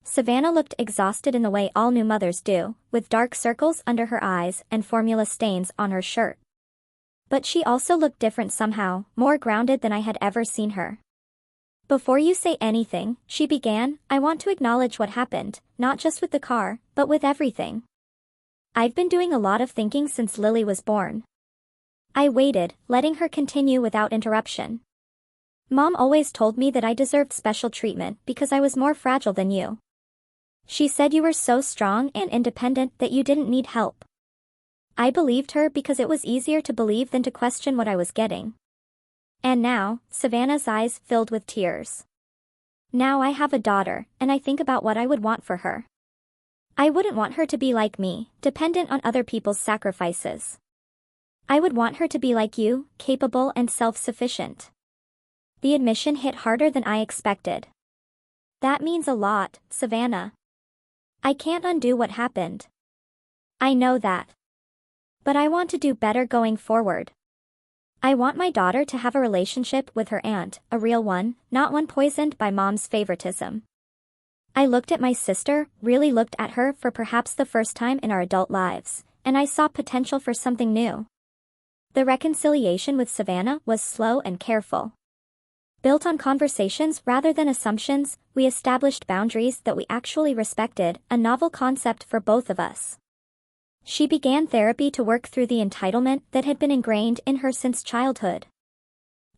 Savannah looked exhausted in the way all new mothers do, with dark circles under her eyes and formula stains on her shirt. But she also looked different somehow, more grounded than I had ever seen her. Before you say anything, she began, I want to acknowledge what happened, not just with the car, but with everything. I've been doing a lot of thinking since Lily was born. I waited, letting her continue without interruption. Mom always told me that I deserved special treatment because I was more fragile than you. She said you were so strong and independent that you didn't need help. I believed her because it was easier to believe than to question what I was getting. And now, Savannah's eyes filled with tears. Now I have a daughter, and I think about what I would want for her. I wouldn't want her to be like me, dependent on other people's sacrifices. I would want her to be like you, capable and self-sufficient. The admission hit harder than I expected. That means a lot, Savannah. I can't undo what happened. I know that. But I want to do better going forward. I want my daughter to have a relationship with her aunt, a real one, not one poisoned by mom's favoritism. I looked at my sister, really looked at her for perhaps the first time in our adult lives, and I saw potential for something new. The reconciliation with Savannah was slow and careful. Built on conversations rather than assumptions, we established boundaries that we actually respected, a novel concept for both of us. She began therapy to work through the entitlement that had been ingrained in her since childhood.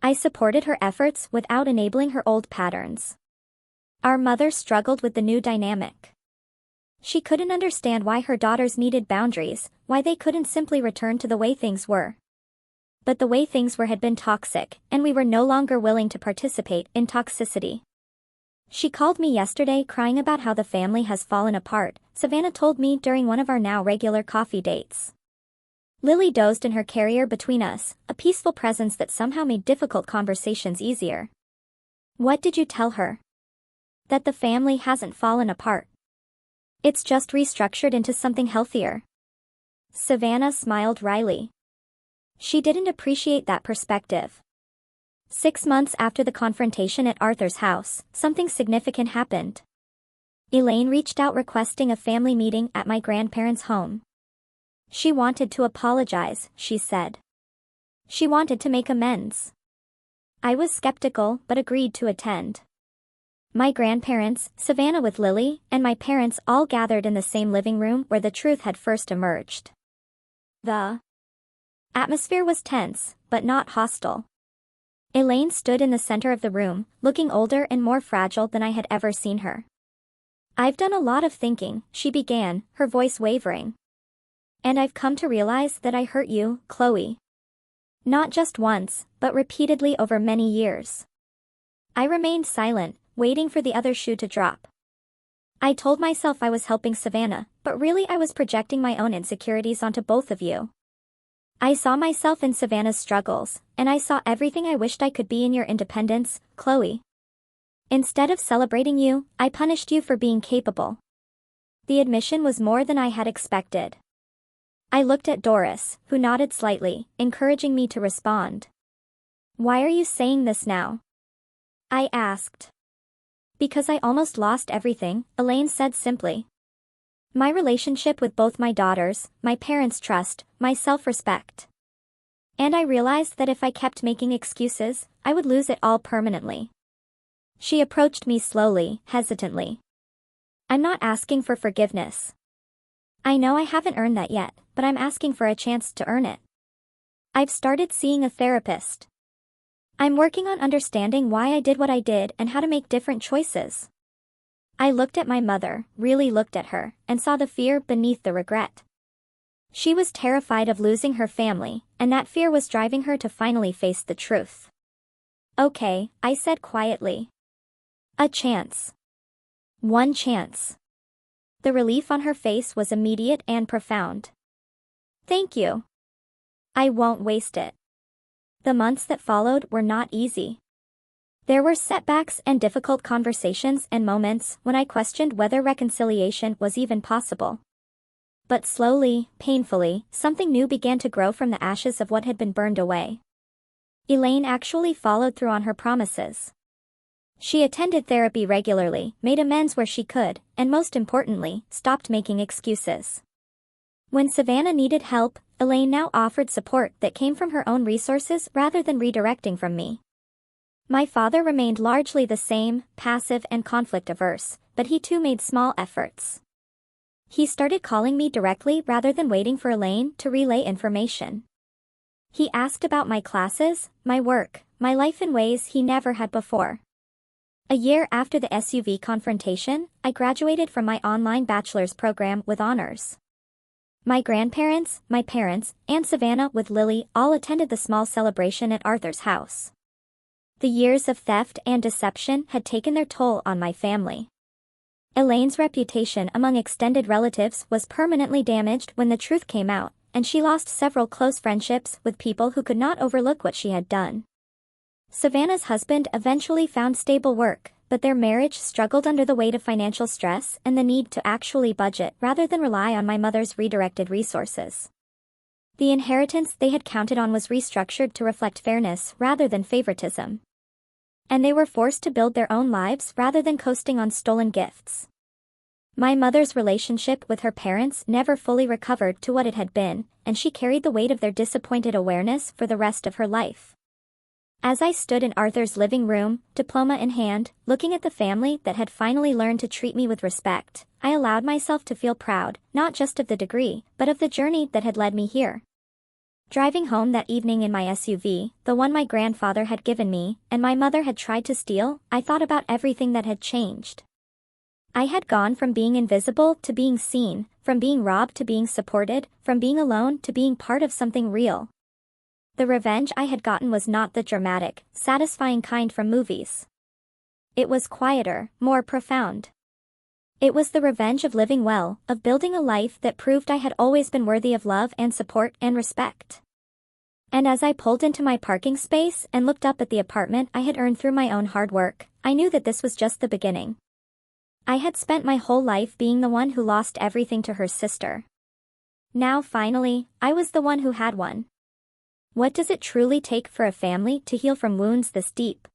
I supported her efforts without enabling her old patterns. Our mother struggled with the new dynamic. She couldn't understand why her daughters needed boundaries, why they couldn't simply return to the way things were. But the way things were had been toxic, and we were no longer willing to participate in toxicity. She called me yesterday crying about how the family has fallen apart, Savannah told me during one of our now regular coffee dates. Lily dozed in her carrier between us, a peaceful presence that somehow made difficult conversations easier. What did you tell her? That the family hasn't fallen apart. It's just restructured into something healthier. Savannah smiled wryly. She didn't appreciate that perspective. 6 months after the confrontation at Arthur's house, something significant happened. Elaine reached out requesting a family meeting at my grandparents' home. She wanted to apologize, she said. She wanted to make amends. I was skeptical but agreed to attend. My grandparents, Savannah with Lily, and my parents all gathered in the same living room where the truth had first emerged. The atmosphere was tense, but not hostile. Elaine stood in the center of the room, looking older and more fragile than I had ever seen her. I've done a lot of thinking, she began, her voice wavering. And I've come to realize that I hurt you, Chloe. Not just once, but repeatedly over many years. I remained silent, waiting for the other shoe to drop. I told myself I was helping Savannah, but really I was projecting my own insecurities onto both of you. I saw myself in Savannah's struggles, and I saw everything I wished I could be in your independence, Chloe. Instead of celebrating you, I punished you for being capable. The admission was more than I had expected. I looked at Doris, who nodded slightly, encouraging me to respond. Why are you saying this now? I asked. Because I almost lost everything, Elaine said simply. My relationship with both my daughters, my parents' trust, my self-respect. And I realized that if I kept making excuses, I would lose it all permanently. She approached me slowly, hesitantly. I'm not asking for forgiveness. I know I haven't earned that yet, but I'm asking for a chance to earn it. I've started seeing a therapist. I'm working on understanding why I did what I did and how to make different choices. I looked at my mother, really looked at her, and saw the fear beneath the regret. She was terrified of losing her family, and that fear was driving her to finally face the truth. Okay, I said quietly. A chance. One chance. The relief on her face was immediate and profound. Thank you. I won't waste it. The months that followed were not easy. There were setbacks and difficult conversations and moments when I questioned whether reconciliation was even possible. But slowly, painfully, something new began to grow from the ashes of what had been burned away. Elaine actually followed through on her promises. She attended therapy regularly, made amends where she could, and most importantly, stopped making excuses. When Savannah needed help, Elaine now offered support that came from her own resources rather than redirecting from me. My father remained largely the same, passive and conflict-averse, but he too made small efforts. He started calling me directly rather than waiting for Elaine to relay information. He asked about my classes, my work, my life in ways he never had before. A year after the SUV confrontation, I graduated from my online bachelor's program with honors. My grandparents, my parents, and Savannah with Lily all attended the small celebration at Arthur's house. The years of theft and deception had taken their toll on my family. Elaine's reputation among extended relatives was permanently damaged when the truth came out, and she lost several close friendships with people who could not overlook what she had done. Savannah's husband eventually found stable work, but their marriage struggled under the weight of financial stress and the need to actually budget rather than rely on my mother's redirected resources. The inheritance they had counted on was restructured to reflect fairness rather than favoritism. And they were forced to build their own lives rather than coasting on stolen gifts. My mother's relationship with her parents never fully recovered to what it had been, and she carried the weight of their disappointed awareness for the rest of her life. As I stood in Arthur's living room, diploma in hand, looking at the family that had finally learned to treat me with respect, I allowed myself to feel proud, not just of the degree, but of the journey that had led me here. Driving home that evening in my SUV, the one my grandfather had given me, and my mother had tried to steal, I thought about everything that had changed. I had gone from being invisible to being seen, from being robbed to being supported, from being alone to being part of something real. The revenge I had gotten was not the dramatic, satisfying kind from movies. It was quieter, more profound. It was the revenge of living well, of building a life that proved I had always been worthy of love and support and respect. And as I pulled into my parking space and looked up at the apartment I had earned through my own hard work, I knew that this was just the beginning. I had spent my whole life being the one who lost everything to her sister. Now finally, I was the one who had one. What does it truly take for a family to heal from wounds this deep?